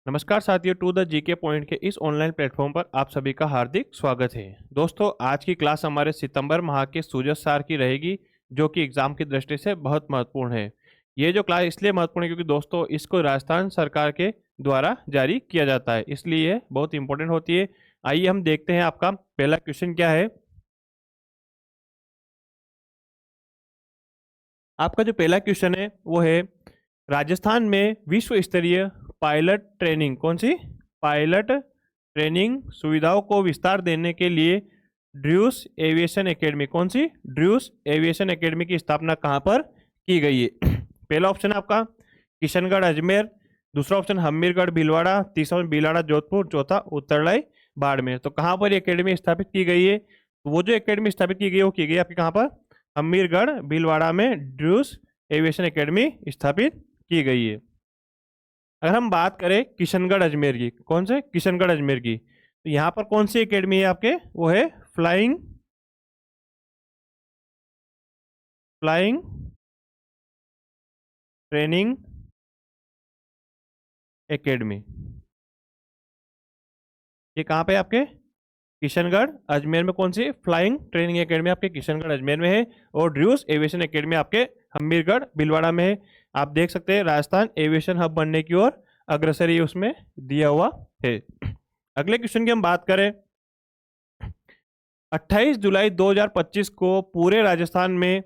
नमस्कार साथियों, to the GK point के इस ऑनलाइन प्लेटफॉर्म पर आप सभी का हार्दिक स्वागत है। दोस्तों, आज की क्लास हमारे सितंबर माह के सूजत सार की रहेगी, जो कि एग्जाम की दृष्टि से बहुत महत्वपूर्ण है। ये जो क्लास इसलिए महत्वपूर्ण है क्योंकि दोस्तों इसको राजस्थान सरकार के द्वारा जारी किया जाता है, इसलिए ये बहुत इंपॉर्टेंट होती है। आइए हम देखते हैं आपका पहला क्वेश्चन क्या है। आपका जो पहला क्वेश्चन है वो है, राजस्थान में विश्व स्तरीय पायलट ट्रेनिंग कौन सी पायलट ट्रेनिंग सुविधाओं को विस्तार देने के लिए ड्रूस एविएशन एकेडमी कौन सी ड्रूस एविएशन एकेडमी की स्थापना कहाँ पर की गई है। पहला ऑप्शन है आपका किशनगढ़ अजमेर, दूसरा ऑप्शन हमीरगढ़ भीलवाड़ा, तीसरा ऑप्शन भीलवाड़ा जोधपुर, चौथा उत्तरलाई बाड़मेर। तो कहाँ पर ये एकेडमी स्थापित की गई है? तो वो जो एकेडमी स्थापित की गई है वो की गई आपकी कहाँ पर? हमीरगढ़ भीलवाड़ा में ड्रूस एविएशन एकेडमी स्थापित की गई है। अगर हम बात करें किशनगढ़ अजमेर की, कौन से किशनगढ़ अजमेर की, तो यहाँ पर कौन सी एकेडमी है आपके? वो है फ्लाइंग फ्लाइंग ट्रेनिंग एकेडमी। ये कहाँ पे आपके? किशनगढ़ अजमेर में। कौन सी? फ्लाइंग ट्रेनिंग एकेडमी आपके किशनगढ़ अजमेर में है, और ड्रूस एविएशन एकेडमी आपके हमीरगढ़ भीलवाड़ा में है। आप देख सकते हैं राजस्थान एविएशन हब बनने की ओर अग्रसर ये उसमें दिया हुआ है। अगले क्वेश्चन की हम बात करें, 28 जुलाई 2025 को पूरे राजस्थान में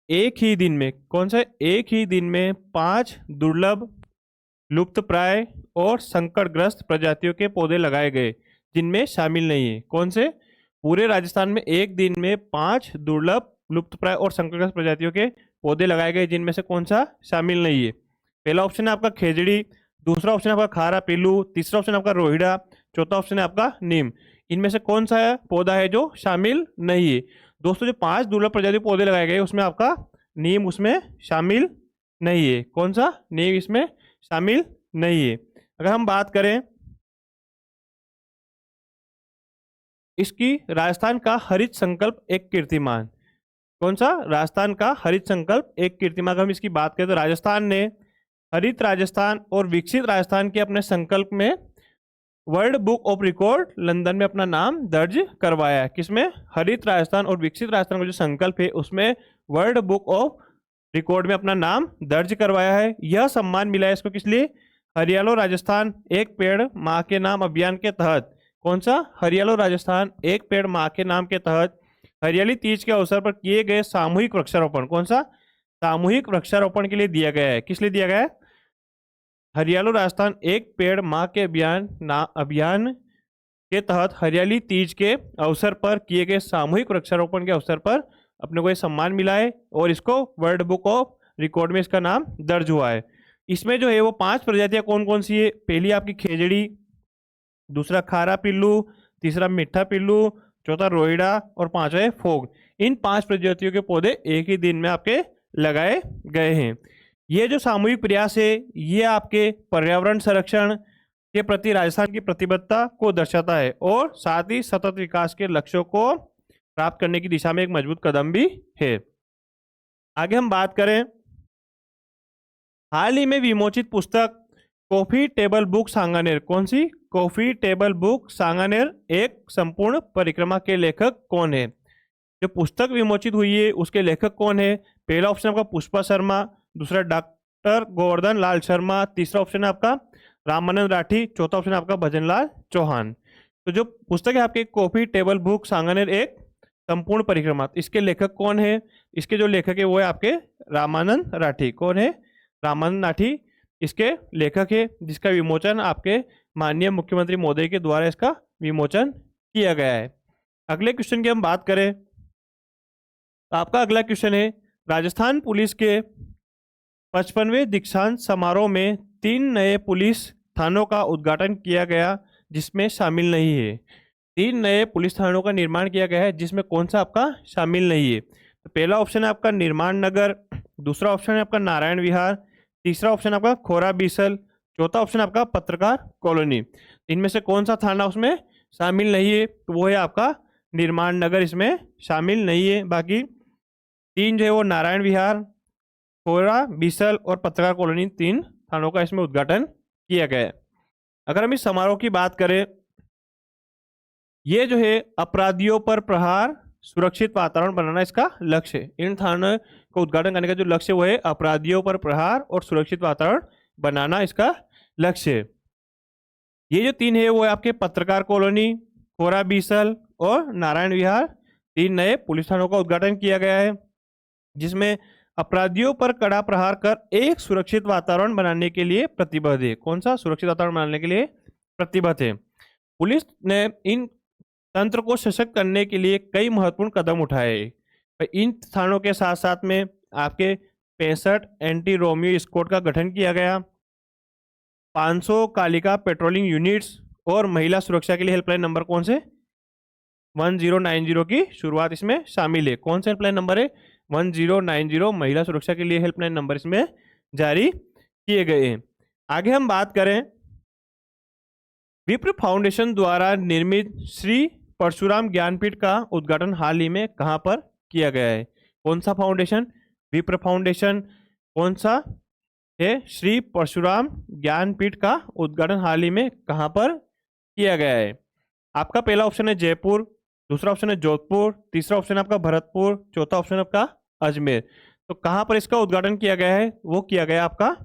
एक ही दिन में, कौन सा एक ही दिन में 5 दुर्लभ, लुप्तप्राय और संकटग्रस्त प्रजातियों के पौधे लगाए गए जिनमें शामिल नहीं है? कौन से? पूरे राजस्थान में एक दिन में 5 दुर्लभ, लुप्तप्राय और संकटग्रस्त प्रजातियों के पौधे लगाए गए जिनमें से कौन सा शामिल नहीं है? पहला ऑप्शन है आपका खेजड़ी, दूसरा ऑप्शन है आपका खारा पीलू, तीसरा ऑप्शन है आपका रोहिड़ा, चौथा ऑप्शन है आपका नीम। इनमें से कौन सा पौधा है जो शामिल नहीं है? दोस्तों, जो 5 दुर्लभ प्रजाति पौधे लगाए गए उसमें आपका नीम उसमें शामिल नहीं है। कौन सा? नीम इसमें शामिल नहीं है। अगर हम बात करें इसकी, राजस्थान का हरित संकल्प एक कीर्तिमान, कौन सा? राजस्थान का हरित संकल्प एक कीर्तिमान। अगर हम इसकी बात करें तो राजस्थान ने हरित राजस्थान और विकसित राजस्थान के अपने संकल्प में world book of record London में अपना नाम दर्ज करवाया है। किसमें? हरित राजस्थान और विकसित राजस्थान का जो संकल्प है उसमें वर्ल्ड बुक ऑफ रिकॉर्ड में अपना नाम दर्ज करवाया है। यह सम्मान मिला है इसको किस लिए? हरियालो राजस्थान एक पेड़ माँ के नाम अभियान के तहत। कौन सा? हरियालो राजस्थान एक पेड़ माँ के नाम के तहत हरियाली तीज के अवसर पर किए गए सामूहिक वृक्षारोपण। कौन सा? सामूहिक वृक्षारोपण के लिए दिया गया है। किस लिए दिया गया है? हरियालो राजस्थान एक पेड़ माँ के अभियान के तहत हरियाली तीज के अवसर पर किए गए सामूहिक वृक्षारोपण के अवसर पर अपने को ये सम्मान मिला है, और इसको वर्ल्ड बुक ऑफ रिकॉर्ड में इसका नाम दर्ज हुआ है। इसमें जो है वो 5 प्रजातियां कौन कौन सी है? पहली आपकी खेजड़ी, दूसरा खारा पिल्लू, तीसरा मीठा पिल्लू, चौथा रोहिड़ा और पांचवा है फोग। इन 5 प्रजातियों के पौधे एक ही दिन में आपके लगाए गए हैं। ये जो सामूहिक प्रयास है ये आपके पर्यावरण संरक्षण के प्रति राजस्थान की प्रतिबद्धता को दर्शाता है, और साथ ही सतत विकास के लक्ष्यों को प्राप्त करने की दिशा में एक मजबूत कदम भी है। आगे हम बात करें, हाल ही में विमोचित पुस्तक कॉफी टेबल बुक सांगानेर, कौन सी? कॉफी टेबल बुक सांगानेर एक संपूर्ण परिक्रमा के लेखक कौन है? जो पुस्तक विमोचित हुई है उसके लेखक कौन है? पहला ऑप्शन आपका पुष्पा शर्मा, दूसरा डॉक्टर गोवर्धन लाल शर्मा, तीसरा ऑप्शन है आपका रामानंद राठी, चौथा ऑप्शन है आपका भजनलाल चौहान। तो जो पुस्तक है आपकी कॉफी टेबल बुक सांगानेर एक संपूर्ण परिक्रमा, इसके लेखक कौन है? इसके जो लेखक है वो है आपके रामानंद राठी। कौन है? रामानंद राठी इसके लेखक है, जिसका विमोचन आपके माननीय मुख्यमंत्री महोदय के द्वारा इसका विमोचन किया गया है। अगले क्वेश्चन की हम बात करें, आपका अगला क्वेश्चन है, राजस्थान पुलिस के 55वें दीक्षांत समारोह में 3 नए पुलिस थानों का उद्घाटन किया गया जिसमें शामिल नहीं है। 3 नए पुलिस थानों का निर्माण किया गया है जिसमें कौन सा आपका शामिल नहीं है? तो पहला ऑप्शन है आपका निर्माण नगर, दूसरा ऑप्शन है आपका नारायण विहार, तीसरा ऑप्शन आपका खोरा बीसल, चौथा ऑप्शन आपका पत्रकार कॉलोनी। इनमें से कौन सा थाना उसमें शामिल नहीं है? तो वो है आपका निर्माण नगर, इसमें शामिल नहीं है। बाकी 3 जो है वो नारायण विहार, खोरा बीसल और पत्रकार कॉलोनी, 3 थानों का इसमें उद्घाटन किया गया है। अगर हम इस समारोह की बात करें, ये जो है अपराधियों पर प्रहार, सुरक्षित वातावरण बनाना इसका लक्ष्य है। इन थानों को उद्घाटन करने का जो लक्ष्य वो है अपराधियों पर प्रहार और सुरक्षित वातावरण बनाना इसका लक्ष्य है। ये जो 3 है वो है आपके पत्रकार कॉलोनी, कोरा बीसल और नारायण विहार। 3 नए पुलिस थानों का उद्घाटन किया गया है, जिसमें अपराधियों पर कड़ा प्रहार कर एक सुरक्षित वातावरण बनाने के लिए प्रतिबद्ध है। कौन सा? सुरक्षित वातावरण बनाने के लिए प्रतिबद्ध है। पुलिस ने इन तंत्र को सशक्त करने के लिए कई महत्वपूर्ण कदम उठाए। इन थानों के साथ साथ में आपके 65 एंटी रोमियो स्क्वाड का गठन किया गया, 500 कालिका पेट्रोलिंग यूनिट्स और महिला सुरक्षा के लिए हेल्पलाइन नंबर कौन से 1090 की शुरुआत इसमें शामिल है। कौन सा हेल्पलाइन नंबर है? 1090 महिला सुरक्षा के लिए हेल्पलाइन नंबर इसमें जारी किए गए हैं। आगे हम बात करें, विप्र फाउंडेशन द्वारा निर्मित श्री परशुराम ज्ञानपीठ का उद्घाटन हाल ही में कहां पर किया गया है? कौन सा फाउंडेशन? विप्र फाउंडेशन। कौन सा है? श्री परशुराम ज्ञानपीठ का उद्घाटन हाल ही में कहां पर किया गया है? आपका पहला ऑप्शन है जयपुर, दूसरा ऑप्शन है जोधपुर, तीसरा ऑप्शन है आपका भरतपुर, चौथा ऑप्शन है आपका अजमेर। तो कहां पर इसका उद्घाटन किया गया है? वो किया गया आपका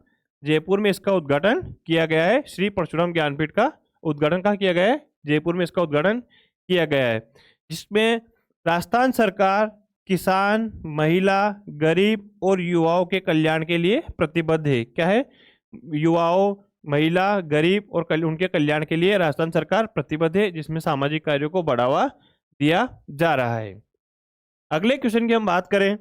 जयपुर में इसका उद्घाटन किया गया है। श्री परशुराम ज्ञानपीठ का उद्घाटन कहाँ किया गया है? जयपुर में इसका उद्घाटन किया गया है, जिसमें राजस्थान सरकार किसान, महिला, गरीब और युवाओं के कल्याण के लिए प्रतिबद्ध है। क्या है? युवाओं, महिला, गरीब और उनके कल्याण के लिए राजस्थान सरकार प्रतिबद्ध है, जिसमें सामाजिक कार्यों को बढ़ावा दिया जा रहा है। अगले क्वेश्चन की हम बात करें,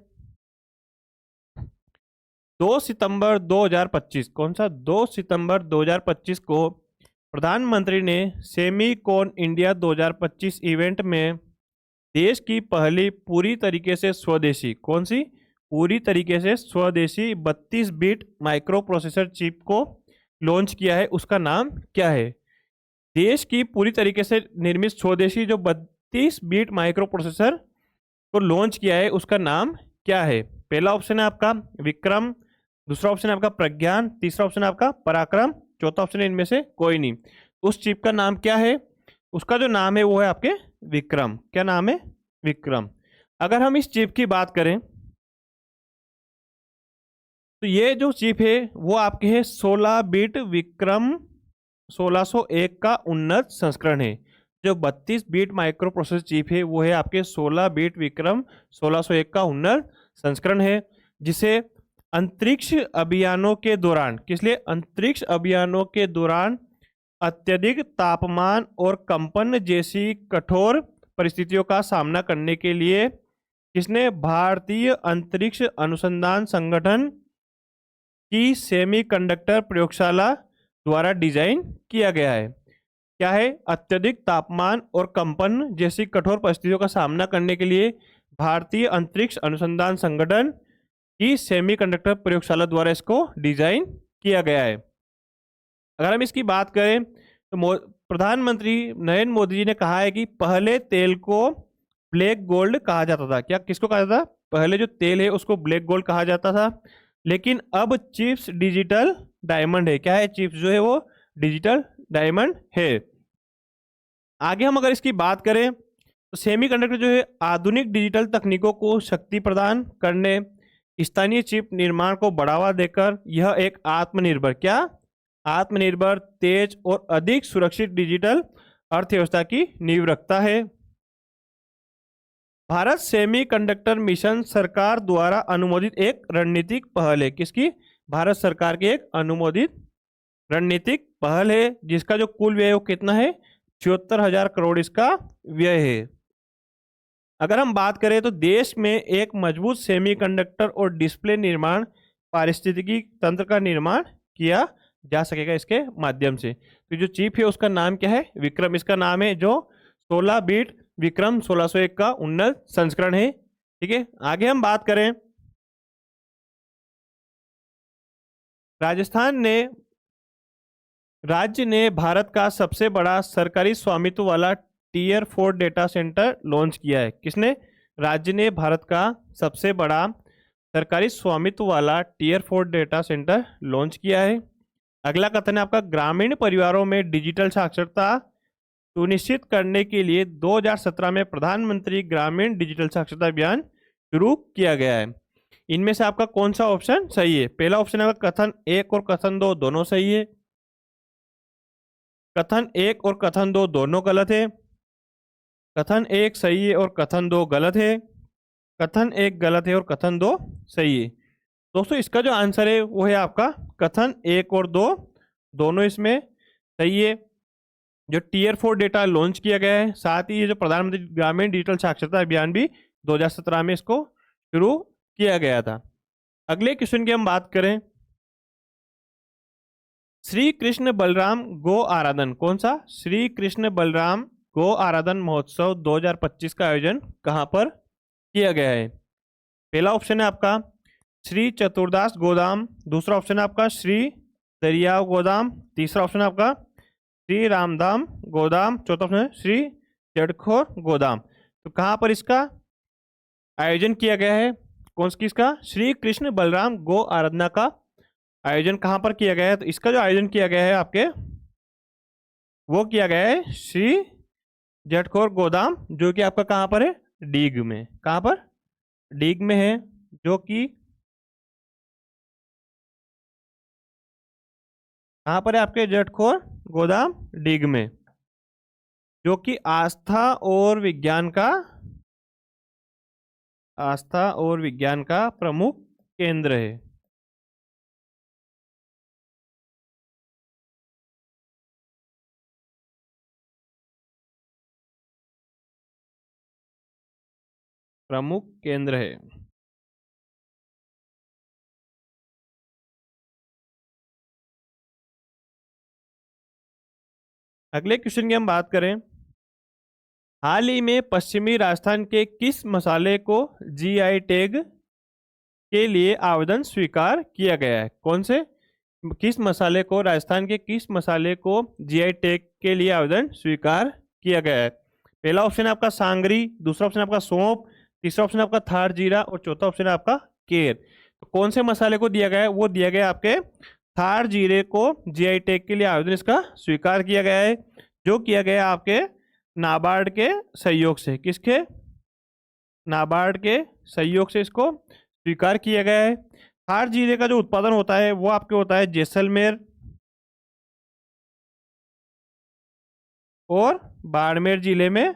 2 सितंबर 2025, कौन सा? 2 सितंबर 2025 को प्रधानमंत्री ने सेमीकॉन इंडिया 2025 इवेंट में देश की पहली पूरी तरीके से स्वदेशी, कौन सी? पूरी तरीके से स्वदेशी 32 बिट माइक्रो प्रोसेसर चिप को लॉन्च किया है। उसका नाम क्या है? देश की पूरी तरीके से निर्मित स्वदेशी जो 32 बिट माइक्रो प्रोसेसर को लॉन्च किया है, उसका नाम क्या है? पहला ऑप्शन है आपका विक्रम, दूसरा ऑप्शन है आपका प्रज्ञान, तीसरा ऑप्शन है आपका पराक्रम, चौथा ऑप्शन है इनमें से कोई नहीं। उस चिप का नाम क्या है? उसका जो नाम है वो है आपके विक्रम। क्या नाम है? विक्रम। अगर हम इस चिप की बात करें तो ये जो चिप है वो आपके है 16 बिट विक्रम 1601 का उन्नत संस्करण है। जो 32 बिट माइक्रो प्रोसेसर चिप है वो है आपके 16 बिट विक्रम 1601 का उन्नत संस्करण है, जिसे अंतरिक्ष अभियानों के दौरान, किस लिए? अंतरिक्ष अभियानों के दौरान अत्यधिक तापमान और कंपन जैसी कठोर परिस्थितियों का सामना करने के लिए किसने? भारतीय अंतरिक्ष अनुसंधान संगठन की सेमीकंडक्टर प्रयोगशाला द्वारा डिजाइन किया गया है। क्या है? अत्यधिक तापमान और कंपन जैसी कठोर परिस्थितियों का सामना करने के लिए भारतीय अंतरिक्ष अनुसंधान संगठन की सेमीकंडक्टर प्रयोगशाला द्वारा इसको डिजाइन किया गया है। अगर हम इसकी बात करें तो प्रधानमंत्री नरेंद्र मोदी जी ने कहा है कि पहले तेल को ब्लैक गोल्ड कहा जाता था। क्या? किसको कहा जाता था? पहले जो तेल है उसको ब्लैक गोल्ड कहा जाता था, लेकिन अब चिप्स डिजिटल डायमंड है। क्या है? चिप्स जो है वो डिजिटल डायमंड है। आगे हम अगर इसकी बात करें तो सेमीकंडक्टर जो है आधुनिक डिजिटल तकनीकों को शक्ति प्रदान करने, स्थानीय चिप निर्माण को बढ़ावा देकर यह एक आत्मनिर्भर, क्या? आत्मनिर्भर, तेज और अधिक सुरक्षित डिजिटल अर्थव्यवस्था की नींव रखता है। भारत सेमीकंडक्टर मिशन सरकार द्वारा अनुमोदित एक रणनीतिक पहल है। किसकी? भारत सरकार की एक अनुमोदित रणनीतिक पहल है, जिसका जो कुल व्यय वो कितना है? 74,000 करोड़ इसका व्यय है। अगर हम बात करें तो देश में एक मजबूत सेमीकंडक्टर और डिस्प्ले निर्माण पारिस्थितिकी तंत्र का निर्माण किया जा सकेगा इसके माध्यम से। तो जो चिप है उसका नाम क्या है? विक्रम इसका नाम है, जो 16 बिट विक्रम 1601 का उन्नत संस्करण है। ठीक है, आगे हम बात करें, राज्य ने भारत का सबसे बड़ा सरकारी स्वामित्व वाला टीयर 4 डेटा सेंटर लॉन्च किया है। किसने? राज्य ने भारत का सबसे बड़ा सरकारी स्वामित्व वाला टीयर 4 डेटा सेंटर लॉन्च किया है। अगला कथन है आपका, ग्रामीण परिवारों में डिजिटल साक्षरता सुनिश्चित करने के लिए 2017 में प्रधानमंत्री ग्रामीण डिजिटल साक्षरता अभियान शुरू किया गया है। इनमें से आपका कौन सा ऑप्शन सही है? पहला ऑप्शन है कथन 1 और कथन 2 दोनों सही है। कथन 1 और कथन 2 दोनों गलत है। कथन 1 सही है और कथन 2 गलत है। कथन 1 गलत है और कथन 2 सही है। दोस्तों इसका जो आंसर है वो है आपका कथन 1 और 2 दोनों इसमें सही है। जो टीयर 4 डेटा लॉन्च किया गया है, साथ ही ये जो प्रधानमंत्री ग्रामीण डिजिटल साक्षरता अभियान भी 2017 में इसको शुरू किया गया था। अगले क्वेश्चन की हम बात करें, श्री कृष्ण बलराम गो आराधन, कौन सा? श्री कृष्ण बलराम गो आराधन महोत्सव 2025 का आयोजन कहां पर किया गया है? पहला ऑप्शन है आपका श्री चतुर्दास गोदाम, दूसरा ऑप्शन है आपका श्री दरियाव गोदाम, तीसरा ऑप्शन है आपका श्री रामधाम गोदाम, चौथा ऑप्शन है श्री जड़खोर गोदाम। तो कहां पर इसका आयोजन किया गया है? कौन सी इसका? श्री कृष्ण बलराम गो आराधना का आयोजन कहां पर किया गया है? तो इसका जो आयोजन किया गया है आपके, वो किया गया है श्री जटखोर गोदाम, जो कि आपका कहां पर है? डीग में। कहां पर? डीग में है, जो कि कहां पर है आपके? जटखोर गोदाम डीग में, जो कि आस्था और विज्ञान का प्रमुख केंद्र है। प्रमुख केंद्र है। अगले क्वेश्चन की हम बात करें, हाल ही में पश्चिमी राजस्थान के किस मसाले को जीआई टैग के लिए आवेदन स्वीकार किया गया है? कौन से किस मसाले को, राजस्थान के किस मसाले को जीआई टैग के लिए आवेदन स्वीकार किया गया है? पहला ऑप्शन है आपका सांगरी, दूसरा ऑप्शन है आपका सौंफ, तीसरा ऑप्शन है आपका थार जीरा और चौथा ऑप्शन है आपका केर। तो कौन से मसाले को दिया गया है? वो दिया गया आपके थार जीरे को जीआई टैग के लिए आवेदन इसका स्वीकार किया गया है, जो किया गया आपके नाबार्ड के सहयोग से। किसके? नाबार्ड के सहयोग से इसको स्वीकार किया गया है। थार जीरे का जो उत्पादन होता है वो आपके होता है जैसलमेर और बाड़मेर जिले में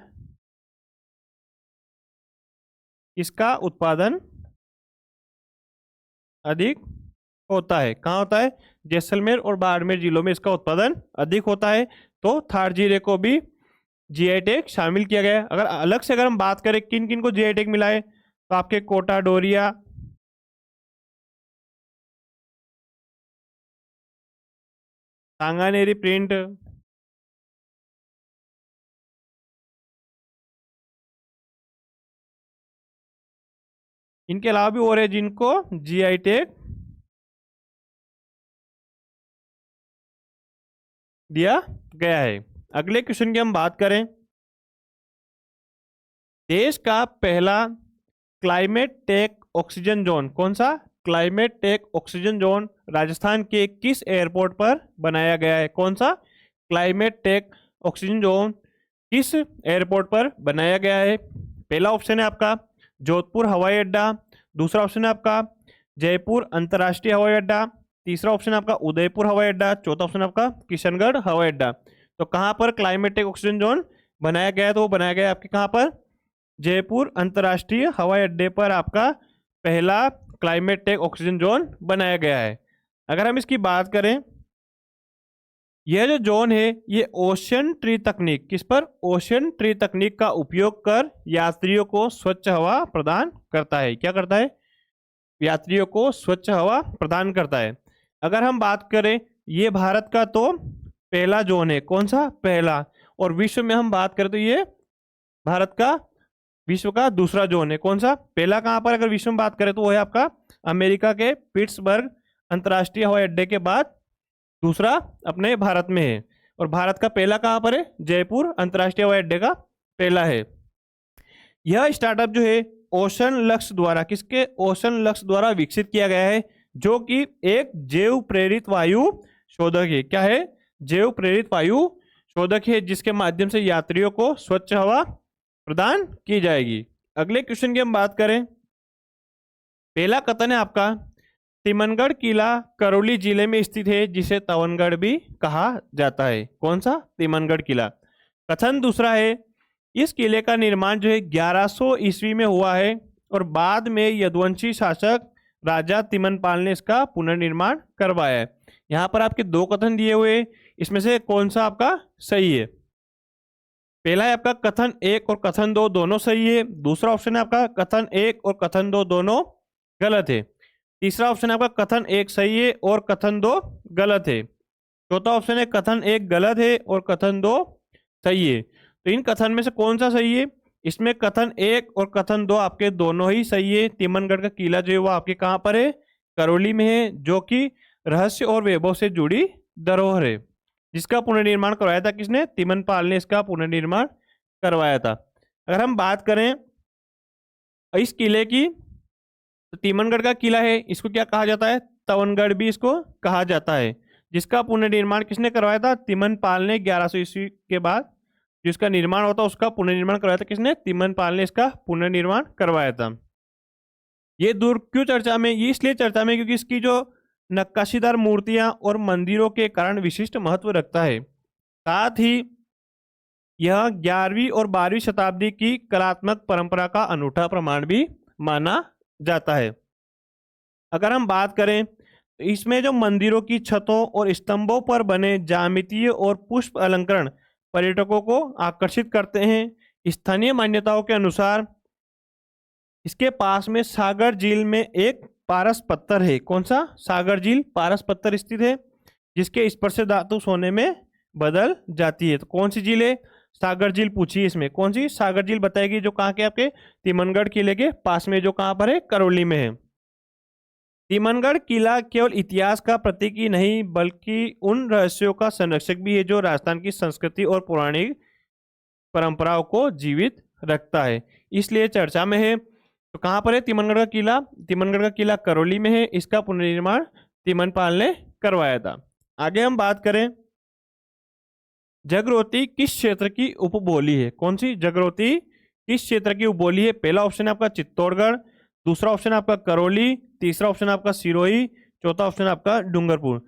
इसका उत्पादन अधिक होता है। कहाँ होता है? जैसलमेर और बाड़मेर जिलों में इसका उत्पादन अधिक होता है। तो थार जीरे को भी जीआई टैग शामिल किया गया है। अगर अलग से अगर हम बात करें किन किन को जीआई टैग मिला है, तो आपके कोटा डोरिया, सांगानेरी प्रिंट, इनके अलावा भी और है जिनको जीआई टैग दिया गया है। अगले क्वेश्चन की हम बात करें, देश का पहला क्लाइमेट टेक ऑक्सीजन जोन, कौन सा? Climate tech oxygen zone Rajasthan के किस एयरपोर्ट पर बनाया गया है? कौन सा क्लाइमेट टेक ऑक्सीजन जोन किस एयरपोर्ट पर बनाया गया है? पहला ऑप्शन है आपका जोधपुर हवाई अड्डा, दूसरा ऑप्शन है आपका जयपुर अंतर्राष्ट्रीय हवाई अड्डा, तीसरा ऑप्शन है आपका उदयपुर हवाई अड्डा, चौथा ऑप्शन आपका किशनगढ़ हवाई अड्डा। तो कहां पर क्लाइमेट टेक ऑक्सीजन जोन बनाया गया है? तो वो बनाया गया है आपके कहां पर? जयपुर अंतर्राष्ट्रीय हवाई अड्डे पर आपका पहला क्लाइमेट टेक ऑक्सीजन जोन बनाया गया है। अगर हम इसकी बात करें, यह जो जोन है ये ओशन ट्री तकनीक, किस पर? ओशन ट्री तकनीक का उपयोग कर यात्रियों को स्वच्छ हवा प्रदान करता है। क्या करता है? यात्रियों को स्वच्छ हवा प्रदान करता है। अगर हम बात करें, ये भारत का तो पहला जोन है। कौन सा? पहला। और विश्व में हम बात करें तो ये भारत का विश्व का दूसरा जोन है। कौन सा? पहला कहां पर अगर विश्व में बात करें तो वो है आपका अमेरिका के पिट्सबर्ग अंतर्राष्ट्रीय हवाई अड्डे के बाद दूसरा अपने भारत में है। और भारत का पहला कहां पर है? जयपुर अंतर्राष्ट्रीय हवाई अड्डे का पहला है। यह स्टार्टअप जो है ओशन लक्स द्वारा, किसके? ओशन लक्स द्वारा विकसित किया गया है, जो कि एक जैव प्रेरित वायु शोधक है। क्या है? जैव प्रेरित वायु शोधक है, जिसके माध्यम से यात्रियों को स्वच्छ हवा प्रदान की जाएगी। अगले क्वेश्चन की हम बात करें। पहला कथन है आपका, तिमनगढ़ किला करौली जिले में स्थित है, जिसे तवनगढ़ भी कहा जाता है। कौन सा? तिमनगढ़ किला। कथन दूसरा है, इस किले का निर्माण जो है 1100 ईस्वी में हुआ है और बाद में यदुवंशी शासक राजा तिमनपाल ने इसका पुनर्निर्माण करवाया है। यहाँ पर आपके दो कथन दिए हुए, इसमें से कौन सा आपका सही है? पहला है आपका कथन 1 और कथन 2 दोनों सही है। दूसरा ऑप्शन है आपका कथन 1 और कथन 2 दोनों गलत है। तीसरा ऑप्शन है आपका कथन 1 सही है और कथन 2 गलत है। चौथा ऑप्शन है कथन 1 गलत है और कथन 2 सही है। तो इन कथन में से कौन सा सही है? इसमें कथन 1 और कथन 2 आपके दोनों ही सही है। तिमनगढ़ का किला जो है वो आपके कहाँ पर है? करौली में है, जो कि रहस्य और वैभव से जुड़ी धरोहर है, जिसका पुनर्निर्माण करवाया था किसने? तिमनपाल ने इसका पुनर्निर्माण करवाया था। अगर हम बात करें इस किले की, तो तिमनगढ़ का किला है, इसको क्या कहा जाता है? तवनगढ़ भी इसको कहा जाता है, जिसका पुनर्निर्माण किसने करवाया था? तिमनपाल ने। 1100 ईस्वी के बाद जिसका निर्माण होता उसका पुनर्निर्माण करवाया था किसने? तिमनपाल ने इसका पुनर्निर्माण करवाया था। ये दूर क्यों चर्चा में? ये इसलिए चर्चा में क्योंकि इसकी जो नक्काशीदार मूर्तियां और मंदिरों के कारण विशिष्ट महत्व रखता है। साथ ही यह 11वीं और 12वीं शताब्दी की कलात्मक परंपरा का अनूठा प्रमाण भी माना जाता है। अगर हम बात करें तो इसमें जो मंदिरों की छतों और स्तंभों पर बने ज्यामितीय और पुष्प अलंकरण पर्यटकों को आकर्षित करते हैं। स्थानीय मान्यताओं के अनुसार इसके पास में सागर झील में एक पारस पत्थर है। कौन सा? सागर झील पारस पत्थर स्थित है, जिसके स्पर्श से धातु सोने में बदल जाती है। तो कौन सी झील है? सागर झील पूछी है इसमें। कौन सी? सागर झील बताएगी, जो कहाँ के? आपके तिमनगढ़ किले के पास में, जो कहाँ पर है? करौली में है। तिमनगढ़ किला केवल इतिहास का प्रतीक ही नहीं, बल्कि उन रहस्यों का संरक्षक भी है जो राजस्थान की संस्कृति और पौराणिक परंपराओं को जीवित रखता है, इसलिए चर्चा में है। तो कहाँ पर है तिमनगढ़ का किला? तिमनगढ़ का किला करौली में है। इसका पुनर्निर्माण तिमनपाल ने करवाया था। आगे हम बात करें, जगरोती किस क्षेत्र की उपबोली है? कौन सी? जगरोती किस क्षेत्र की उपबोली है? पहला ऑप्शन है आपका चित्तौड़गढ़, दूसरा ऑप्शन है आपका करौली, तीसरा ऑप्शन है आपका सिरोही, चौथा ऑप्शन है आपका डूंगरपुर।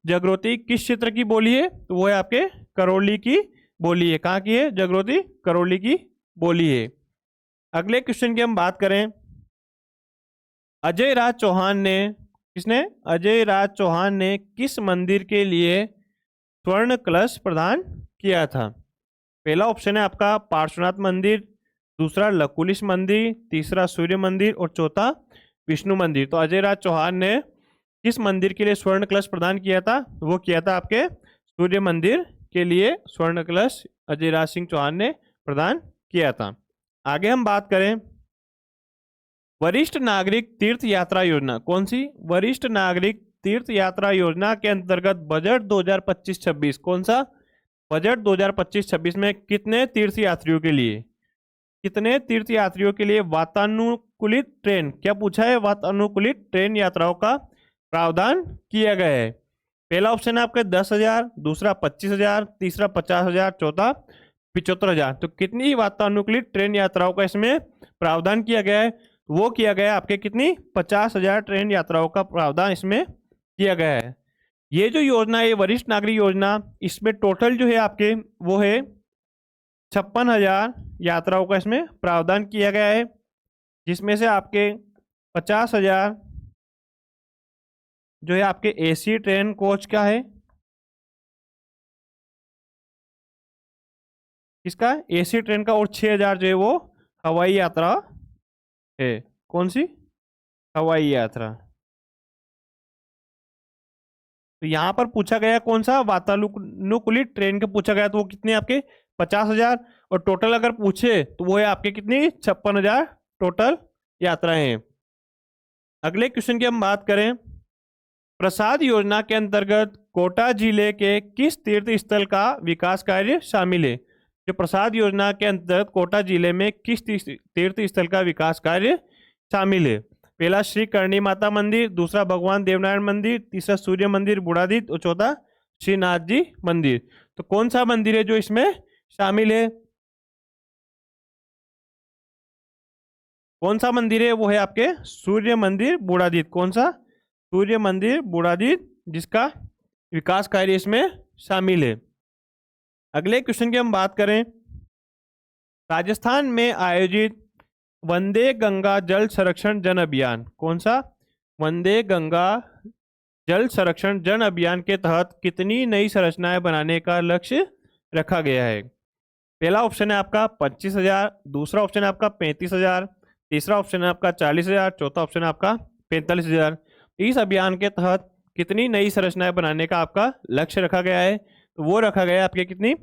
जगरोती किस क्षेत्र की बोली है? तो वो है आपके करौली की बोली है। कहाँ की है? जगरोती करौली की बोली है। अगले क्वेश्चन की हम बात करें, अजय राज चौहान ने, किसने? अजय राज चौहान ने किस मंदिर के लिए स्वर्ण कलश प्रदान किया था? पहला ऑप्शन है आपका पार्श्वनाथ मंदिर, दूसरा लकुलिश मंदिर, तीसरा सूर्य मंदिर और चौथा विष्णु मंदिर। तो अजय राज चौहान ने किस मंदिर के लिए स्वर्ण कलश प्रदान किया था? वो किया था आपके सूर्य मंदिर के लिए स्वर्ण कलश अजय राज सिंह चौहान ने प्रदान किया था। आगे हम बात करें, वरिष्ठ नागरिक तीर्थ यात्रा योजना। कौन सी? वरिष्ठ नागरिक तीर्थ यात्रा योजना के अंतर्गत बजट 2025-26, कौन सा? बजट 2025-26 में कितने तीर्थ यात्रियों के लिए, कितने तीर्थ यात्रियों के लिए वातानुकूलित ट्रेन, क्या पूछा है? वातानुकूलित ट्रेन यात्राओं का प्रावधान किया गया है। पहला ऑप्शन है आपका 10,000, दूसरा 25,000, तीसरा 50,000, चौथा 75,000। तो कितनी वातानुकूलित ट्रेन यात्राओं का इसमें प्रावधान किया गया है? वो किया गया आपके कितनी? 50,000 ट्रेन यात्राओं का प्रावधान इसमें किया गया है। ये जो योजना है वरिष्ठ नागरिक योजना, इसमें टोटल जो है आपके वो है 56,000 यात्राओं का इसमें प्रावधान किया गया है, जिसमें से आपके 50,000 जो है आपके एसी ट्रेन कोच का है। किसका? एसी ट्रेन का। और 6,000 जो है वो हवाई यात्रा है। कौन सी? हवाई यात्रा। तो यहाँ पर पूछा गया कौन सा? वातानुकूलित ट्रेन का पूछा गया, तो वो कितने आपके 50,000, और टोटल अगर पूछे तो वो है आपके कितनी? 56,000 टोटल यात्राएं हैं। अगले क्वेश्चन की हम बात करें, प्रसाद योजना के अंतर्गत कोटा जिले के किस तीर्थ स्थल का विकास कार्य शामिल है? जो प्रसाद योजना के अंतर्गत कोटा जिले में किस तीर्थ स्थल का विकास कार्य शामिल है? पहला श्री करणी माता मंदिर, दूसरा भगवान देवनारायण मंदिर, तीसरा सूर्य मंदिर बुढ़ादित और चौथा श्रीनाथ जी मंदिर। तो कौन सा मंदिर है जो इसमें शामिल है? कौन सा मंदिर है? वो है आपके सूर्य मंदिर बूढ़ादीप। कौन सा? सूर्य मंदिर बूढ़ादीप, जिसका विकास कार्य इसमें शामिल है। अगले क्वेश्चन की हम बात करें, राजस्थान में आयोजित वंदे गंगा जल संरक्षण जन अभियान। कौन सा? वंदे गंगा जल संरक्षण जन अभियान के तहत कितनी नई संरचनाएं बनाने का लक्ष्य रखा गया है? पहला ऑप्शन है आपका 25,000, दूसरा ऑप्शन है आपका 35,000, तीसरा ऑप्शन है आपका 40,000, चौथा ऑप्शन है आपका 45,000। इस अभियान के तहत कितनी नई संरचनाएं बनाने का आपका लक्ष्य रखा गया है? तो वो रखा गया है आपके कितनी?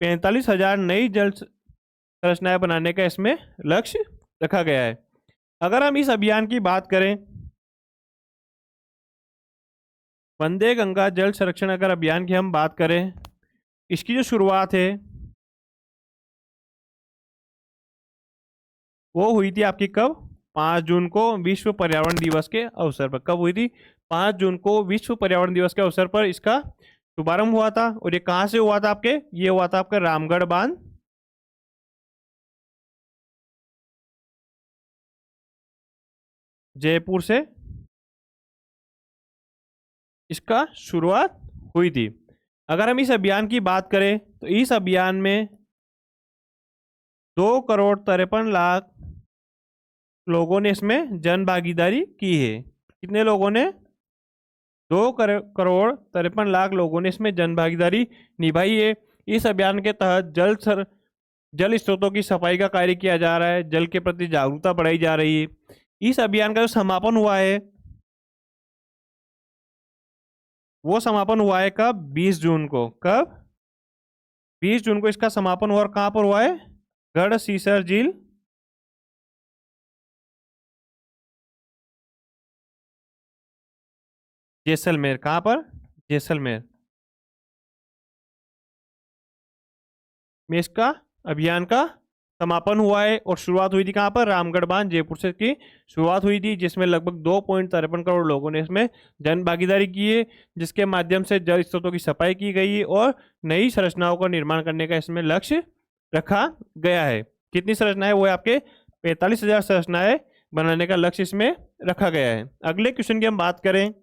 45,000 नई जल संरचनाएं बनाने का इसमें लक्ष्य रखा गया है। अगर हम इस अभियान की बात करें, वंदे गंगा जल संरक्षण अगर अभियान की हम बात करें, इसकी जो शुरुआत है वो हुई थी आपकी कब? 5 जून को विश्व पर्यावरण दिवस के अवसर पर। कब हुई थी? 5 जून को विश्व पर्यावरण दिवस के अवसर पर इसका शुभारंभ हुआ था। और ये कहाँ से हुआ था आपके? ये हुआ था आपका रामगढ़ बांध, जयपुर से इसका शुरुआत हुई थी। अगर हम इस अभियान की बात करें तो इस अभियान में 2,53,00,000 लोगों ने इसमें जन भागीदारी की है। कितने लोगों ने? 2,53,00,000 लोगों ने इसमें जन भागीदारी निभाई है। इस अभियान के तहत जल स्रोतों की सफाई का कार्य किया जा रहा है, जल के प्रति जागरूकता बढ़ाई जा रही है। इस अभियान का जो समापन हुआ है वो समापन हुआ है कब? 20 जून को। कब? 20 जून को इसका समापन हुआ। और कहां पर हुआ है? गढ़सीसर झील, जैसलमेर। कहां पर? जैसलमेर में इसका अभियान का समापन हुआ है। और शुरुआत हुई थी कहां पर? रामगढ़ बांध, जयपुर से की शुरुआत हुई थी, जिसमें लगभग 2.53 करोड़ लोगों ने इसमें जन भागीदारी की है, जिसके माध्यम से जल स्रोतों की सफाई की गई है और नई संरचनाओं का निर्माण करने का इसमें लक्ष्य रखा गया है। कितनी संरचनाएं? वो है आपके 45,000 संरचनाएं बनाने का लक्ष्य इसमें रखा गया है। अगले क्वेश्चन की हम बात करें,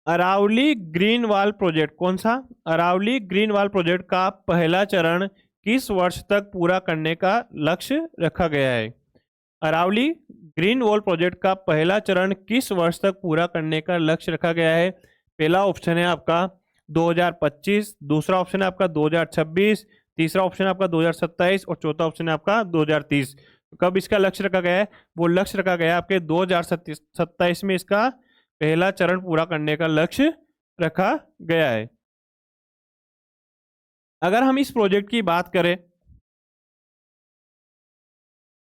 अरावली ग्रीन वॉल प्रोजेक्ट। कौन सा? अरावली ग्रीन वॉल प्रोजेक्ट का पहला चरण किस वर्ष तक पूरा करने का लक्ष्य रखा गया है? अरावली ग्रीन वॉल प्रोजेक्ट का पहला चरण किस वर्ष तक पूरा करने का लक्ष्य रखा गया है? पहला ऑप्शन है आपका 2025, दूसरा ऑप्शन है आपका 2026, तीसरा ऑप्शन है आपका 2027 और चौथा ऑप्शन है आपका 2030। कब इसका लक्ष्य रखा गया है? वो लक्ष्य रखा गया है आपके 2027 में इसका पहला चरण पूरा करने का लक्ष्य रखा गया है। अगर हम इस प्रोजेक्ट की बात करें,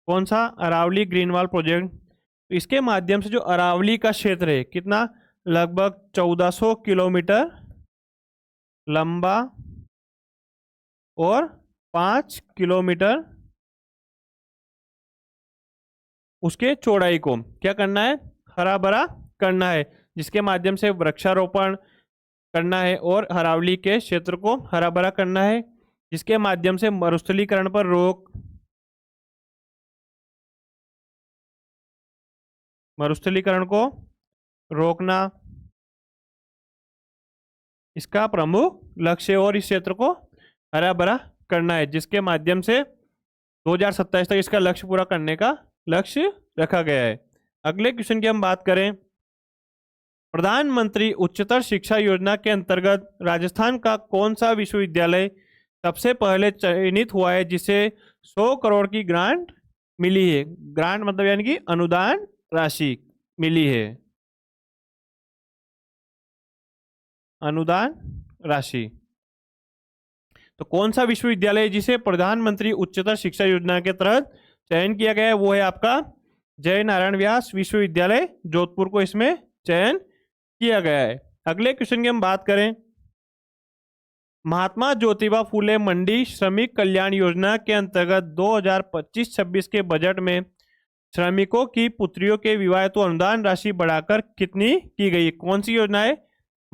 कौन सा? अरावली ग्रीन वॉल प्रोजेक्ट, तो इसके माध्यम से जो अरावली का क्षेत्र है कितना? लगभग 1400 किलोमीटर लंबा और 5 किलोमीटर उसके चौड़ाई को क्या करना है? हरा भरा करना है, जिसके माध्यम से वृक्षारोपण करना है और अरावली के क्षेत्र को हरा भरा करना है, जिसके माध्यम से मरुस्थलीकरण पर रोक, मरुस्थलीकरण को रोकना इसका प्रमुख लक्ष्य है और इस क्षेत्र को हरा भरा करना है, जिसके माध्यम से 2027 तक इसका लक्ष्य पूरा करने का लक्ष्य रखा गया है। अगले क्वेश्चन की हम बात करें, प्रधानमंत्री उच्चतर शिक्षा योजना के अंतर्गत राजस्थान का कौन सा विश्वविद्यालय सबसे पहले चयनित हुआ है जिसे 100 करोड़ की ग्रांट मिली है? ग्रांट मतलब यानी कि अनुदान राशि मिली है, अनुदान राशि। तो कौन सा विश्वविद्यालय है जिसे प्रधानमंत्री उच्चतर शिक्षा योजना के तहत चयन किया गया है? वो है आपका जय नारायण व्यास विश्वविद्यालय, जोधपुर को इसमें चयन किया गया है। अगले क्वेश्चन की हम बात करें, महात्मा ज्योतिबा फूले मंडी श्रमिक कल्याण योजना के अंतर्गत 2025-26 के बजट में श्रमिकों की पुत्रियों के विवाह हेतु अनुदान राशि बढ़ाकर कितनी की गई? कौन सी योजना है?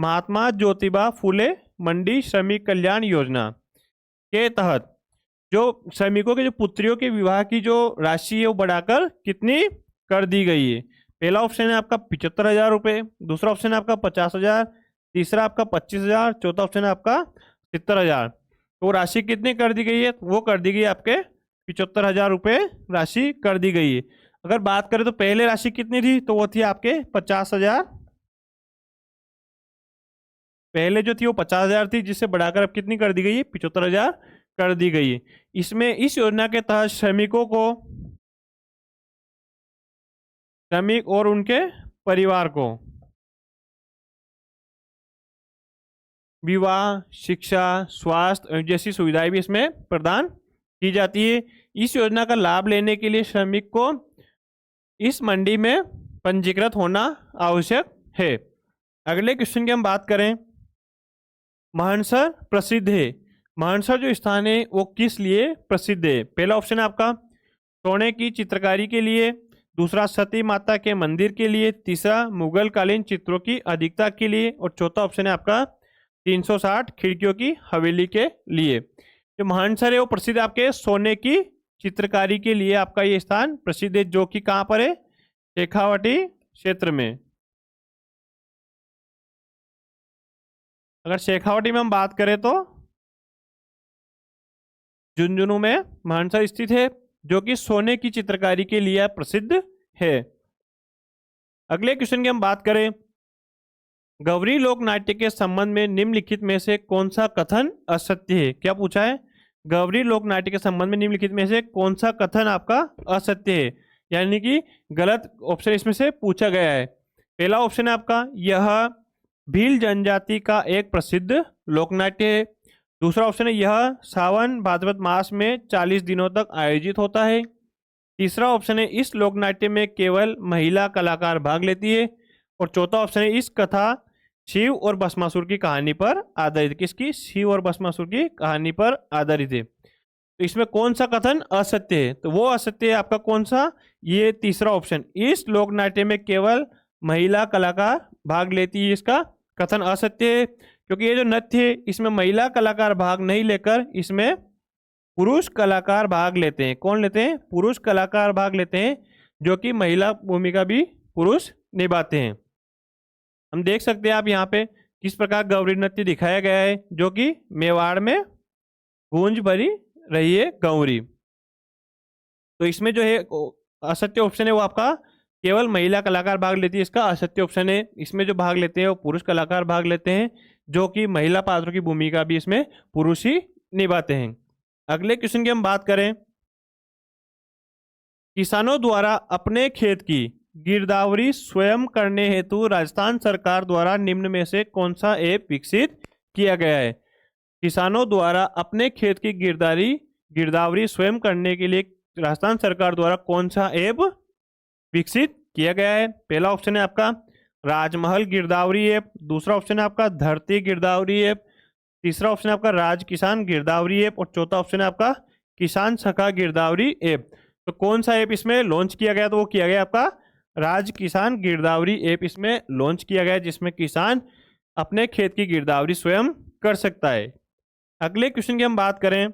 महात्मा ज्योतिबा फुले मंडी श्रमिक कल्याण योजना के तहत जो श्रमिकों के जो पुत्रियों के विवाह की जो राशि है वो बढ़ाकर कितनी कर दी गई है? पहला ऑप्शन है आपका 75,000 रुपये, दूसरा ऑप्शन है आपका 50,000, तीसरा आपका 25,000, चौथा ऑप्शन है आपका 70,000। तो राशि कितनी कर दी गई है? वो कर दी गई है आपके 75,000 रुपये राशि कर दी गई है। अगर बात करें तो पहले राशि कितनी थी, तो वो थी आपके 50,000। पहले जो थी वो 50,000 थी, जिससे बढ़ाकर अब कितनी कर दी गई है? 75,000 कर दी गई है। इसमें इस योजना के तहत श्रमिकों को, श्रमिक और उनके परिवार को विवाह, शिक्षा, स्वास्थ्य जैसी सुविधाएं भी इसमें प्रदान की जाती है। इस योजना का लाभ लेने के लिए श्रमिक को इस मंडी में पंजीकृत होना आवश्यक है। अगले क्वेश्चन की हम बात करें, मानसर प्रसिद्ध है। मानसर जो स्थान है वो किस लिए प्रसिद्ध है? पहला ऑप्शन है आपका सोने की चित्रकारी के लिए, दूसरा सती माता के मंदिर के लिए, तीसरा मुगल कालीन चित्रों की अधिकता के लिए, और चौथा ऑप्शन है आपका 360 खिड़कियों की हवेली के लिए। जो मानसर है वो प्रसिद्ध आपके सोने की चित्रकारी के लिए आपका ये स्थान प्रसिद्ध है, जो कि कहाँ पर है? शेखावाटी क्षेत्र में। अगर शेखावाटी में हम बात करें तो झुंझुनू में मानसर स्थित है, जो कि सोने की चित्रकारी के लिए प्रसिद्ध है। अगले क्वेश्चन की हम बात करें, गौरी लोक नाट्य के संबंध में निम्नलिखित में से कौन सा कथन असत्य है? क्या पूछा है? गौरी लोक नाट्य के संबंध में निम्नलिखित में से कौन सा कथन आपका असत्य है, यानी कि गलत ऑप्शन इसमें से पूछा गया है। पहला ऑप्शन है आपका यह भील जनजाति का एक प्रसिद्ध लोकनाट्य है। दूसरा ऑप्शन है यह सावन भाद्रपद मास में 40 दिनों तक आयोजित होता है। तीसरा ऑप्शन है इस लोकनाट्य में केवल महिला कलाकार भाग लेती है। और चौथा ऑप्शन है इस कथा शिव और भस्मासुर की कहानी पर आधारित। किसकी? शिव और भस्मासुर की कहानी पर आधारित है। तो इसमें कौन सा कथन असत्य है? तो वो असत्य है आपका कौन सा? ये तीसरा ऑप्शन, इस लोकनाट्य में केवल महिला कलाकार भाग लेती है, इसका कथन असत्य है। क्योंकि ये जो नृत्य है इसमें महिला कलाकार भाग नहीं लेकर इसमें पुरुष कलाकार भाग लेते हैं। कौन लेते हैं? पुरुष कलाकार भाग लेते हैं, जो कि महिला भूमिका भी पुरुष निभाते हैं। हम देख सकते हैं आप यहाँ पे किस प्रकार गौरी नृत्य दिखाया गया है, जो कि मेवाड़ में गूंज भरी रही है गौरी। तो इसमें जो है असत्य ऑप्शन है वो आपका केवल महिला कलाकार भाग लेती है, इसका असत्य ऑप्शन है। इसमें जो भाग लेते हैं वो पुरुष कलाकार भाग लेते हैं, जो कि महिला पात्रों की भूमिका भी इसमें पुरुष ही निभाते हैं। अगले क्वेश्चन की हम बात करें, किसानों द्वारा अपने खेत की गिरदावरी स्वयं करने हेतु राजस्थान सरकार द्वारा निम्न में से कौन सा ऐप विकसित किया गया है? किसानों द्वारा अपने खेत की गिरदावरी स्वयं करने के लिए राजस्थान सरकार द्वारा कौन सा ऐप विकसित किया गया है? पहला ऑप्शन है आपका राजमहल गिरदावरी ऐप, दूसरा ऑप्शन है आपका धरती गिरदावरी ऐप, तीसरा ऑप्शन है आपका राज किसान गिरदावरी ऐप, और चौथा ऑप्शन है आपका किसान सखा गिरदावरी ऐप। तो कौन सा ऐप इसमें लॉन्च किया गया? तो वो किया गया आपका राज किसान गिरदावरी ऐप इसमें लॉन्च किया गया, जिसमें किसान अपने खेत की गिरदावरी स्वयं कर सकता है। अगले क्वेश्चन की हम बात करें,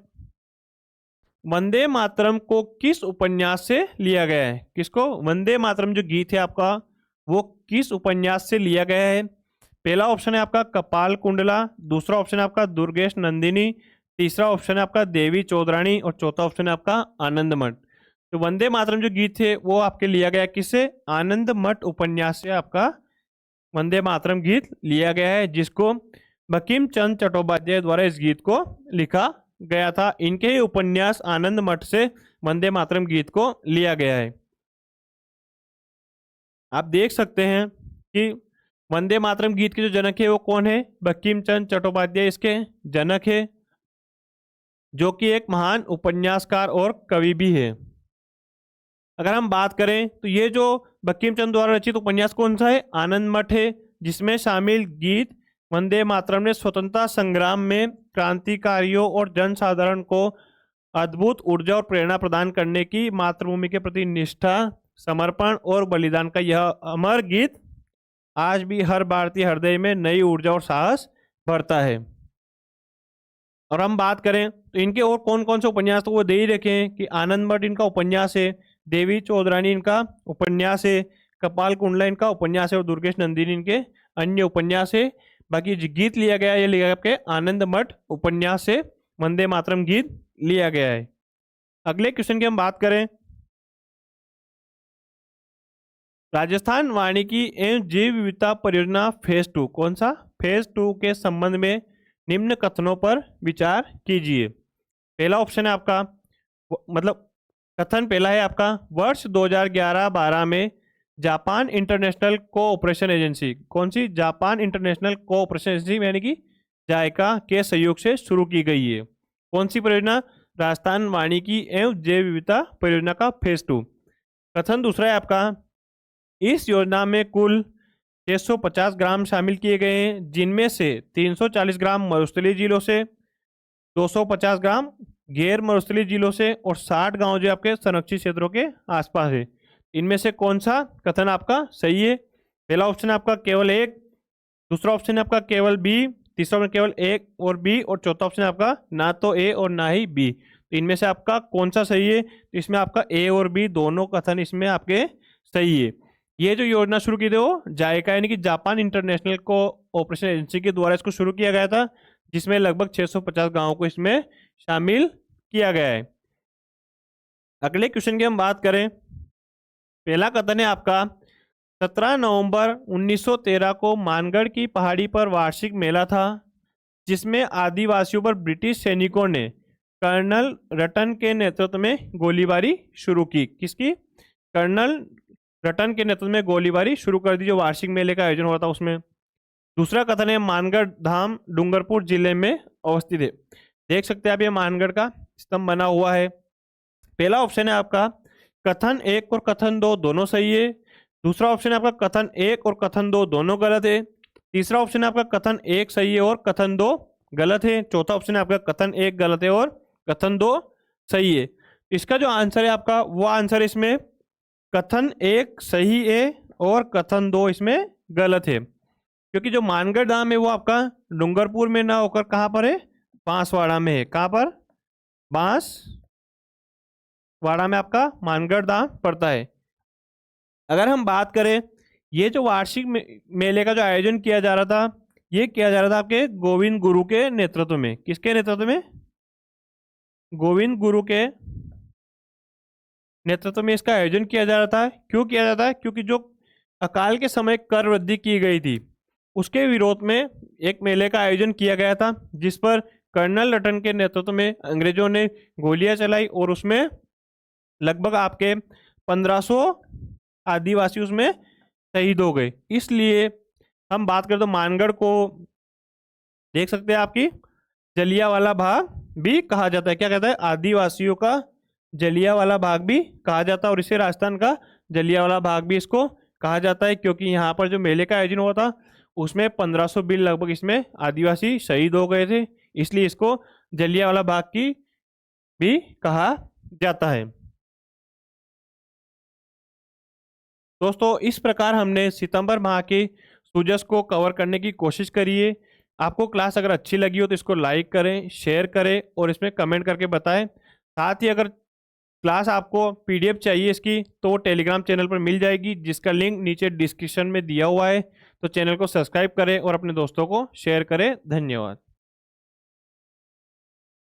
वंदे मातरम को किस उपन्यास से लिया गया है? किसको? वंदे मातरम जो गीत है आपका वो किस उपन्यास से लिया गया है? पहला ऑप्शन है आपका कपाल कुंडला, दूसरा ऑप्शन है आपका दुर्गेश नंदिनी, तीसरा ऑप्शन है आपका देवी चौधरानी, और चौथा ऑप्शन है आपका आनंद मठ। तो वंदे मातरम जो गीत है वो आपके लिया गया किससे? आनंद मठ उपन्यास से आपका वंदे मातरम गीत लिया गया है, जिसको बंकिम चंद्र चट्टोपाध्याय द्वारा इस गीत को लिखा गया था। इनके ही उपन्यास आनंद मठ से वंदे मातरम गीत को लिया गया है। आप देख सकते हैं कि वंदे मातरम गीत के जो जनक है वो कौन है? बंकिम चंद्र चट्टोपाध्याय इसके जनक है, जो कि एक महान उपन्यासकार और कवि भी है। अगर हम बात करें तो ये जो बंकिम चंद्र द्वारा रचित उपन्यास कौन सा है? आनंद मठ है, जिसमें शामिल गीत वंदे मातरम ने स्वतंत्रता संग्राम में क्रांतिकारियों और जनसाधारण को अद्भुत ऊर्जा और प्रेरणा प्रदान करने की मातृभूमि के प्रति निष्ठा, समर्पण और बलिदान का यह अमर गीत आज भी हर भारतीय हृदय में नई ऊर्जा और साहस भरता है। और हम बात करें तो इनके और कौन कौन से उपन्यास तो वो दे ही रखे हैं कि आनंद मठ इनका उपन्यास है, देवी चौधरानी इनका उपन्यास है, कपाल कुंडला इनका उपन्यास है और दुर्गेश नंदिनी इनके अन्य उपन्यास है। बाकी जो गीत लिया गया है ये लिया आपके आनंद मठ उपन्यास से वंदे मातरम गीत लिया गया है। अगले क्वेश्चन की हम बात करें, राजस्थान वानिकी एवं जैव विविधता परियोजना फेज 2, कौन सा? फेज 2 के संबंध में निम्न कथनों पर विचार कीजिए। पहला ऑप्शन है आपका मतलब कथन पहला है आपका, वर्ष 2011-12 में जापान इंटरनेशनल कोऑपरेशन एजेंसी, कौन सी? जापान इंटरनेशनल कोऑपरेशन एजेंसी यानी कि जायका के सहयोग से शुरू की गई है। कौन सी परियोजना? राजस्थान वानिकी एवं जैव विविधता परियोजना का फेज 2। कथन दूसरा है आपका, इस योजना में कुल 650 ग्राम शामिल किए गए हैं, जिनमें से 340 ग्राम मरुस्थलीय जिलों से, 250 ग्राम गैर मरुस्थलीय जिलों से और 60 गांव जो आपके संरक्षित क्षेत्रों के आसपास है। इनमें से कौन सा कथन आपका सही है? पहला ऑप्शन आपका केवल एक, दूसरा ऑप्शन है आपका केवल बी, तीसरा ऑप्शन केवल एक और बी और चौथा ऑप्शन आपका ना तो ए और ना ही बी। तो इनमें से आपका कौन सा सही है? तो इसमें आपका ए और बी दोनों कथन इसमें आपके सही है। ये जो योजना शुरू की थी वो जायका यानी कि जापान इंटरनेशनल कोऑपरेशन एजेंसी के द्वारा इसको शुरू किया गया था, जिसमें लगभग 650 गांवों को इसमें शामिल किया गया है। अगले क्वेश्चन की हम बात करें, पहला कथन है आपका, 17 नवंबर 1913 को मानगढ़ की पहाड़ी पर वार्षिक मेला था, जिसमें आदिवासियों पर ब्रिटिश सैनिकों ने कर्नल रटन के नेतृत्व में गोलीबारी शुरू की। किसकी? कर्नल रटन के नेतृत्व में गोलीबारी शुरू कर दी, जो वार्षिक मेले का आयोजन हुआ था उसमें। दूसरा कथन है, मानगढ़ धाम डूंगरपुर जिले में अवस्थित है। देख सकते हैं आप ये मानगढ़ का स्तंभ बना हुआ है। पहला ऑप्शन है आपका कथन 1 और कथन 2 दोनों सही है। दूसरा ऑप्शन है आपका कथन 1 और कथन 2 दोनों गलत है। तीसरा ऑप्शन है आपका कथन 1 सही है और कथन 2 गलत है। चौथा ऑप्शन है आपका कथन 1 गलत है और कथन 2 सही है। इसका जो आंसर है आपका वो आंसर इसमें कथन 1 सही है और कथन 2 इसमें गलत है, क्योंकि जो मानगढ़ धाम है वो आपका डूंगरपुर में ना होकर कहाँ पर है? बांसवाड़ा में है। कहाँ पर? बांसवाड़ा में आपका मानगढ़ धाम पड़ता है। अगर हम बात करें ये जो वार्षिक मेले का जो आयोजन किया जा रहा था, ये किया जा रहा था आपके गोविंद गुरु के नेतृत्व में। किसके नेतृत्व में? गोविंद गुरु के नेतृत्व में इसका आयोजन किया जा रहा था। क्यों किया जाता है? क्योंकि जो अकाल के समय कर वृद्धि की गई थी उसके विरोध में एक मेले का आयोजन किया गया था, जिस पर कर्नल रटन के नेतृत्व में अंग्रेजों ने गोलियां चलाई और उसमें लगभग आपके 1500 आदिवासी उसमें शहीद हो गए। इसलिए हम बात करें तो मानगढ़ को देख सकते हैं आपकी जलियांवाला बाग भी कहा जाता है। क्या कहता है? आदिवासियों का जलियांवाला बाग भी कहा जाता है और इसे राजस्थान का जलियांवाला बाग भी इसको कहा जाता है, क्योंकि यहाँ पर जो मेले का आयोजन हुआ था उसमें 1500 बिल लगभग इसमें आदिवासी शहीद हो गए थे, इसलिए इसको जलियांवाला बाग की भी कहा जाता है। दोस्तों इस प्रकार हमने सितंबर माह के सूजस को कवर करने की कोशिश करी है। आपको क्लास अगर अच्छी लगी हो तो इसको लाइक करें, शेयर करें और इसमें कमेंट करके बताएं। साथ ही अगर क्लास आपको पीडीएफ चाहिए इसकी तो टेलीग्राम चैनल पर मिल जाएगी, जिसका लिंक नीचे डिस्क्रिप्शन में दिया हुआ है। तो चैनल को सब्सक्राइब करें और अपने दोस्तों को शेयर करें। धन्यवाद।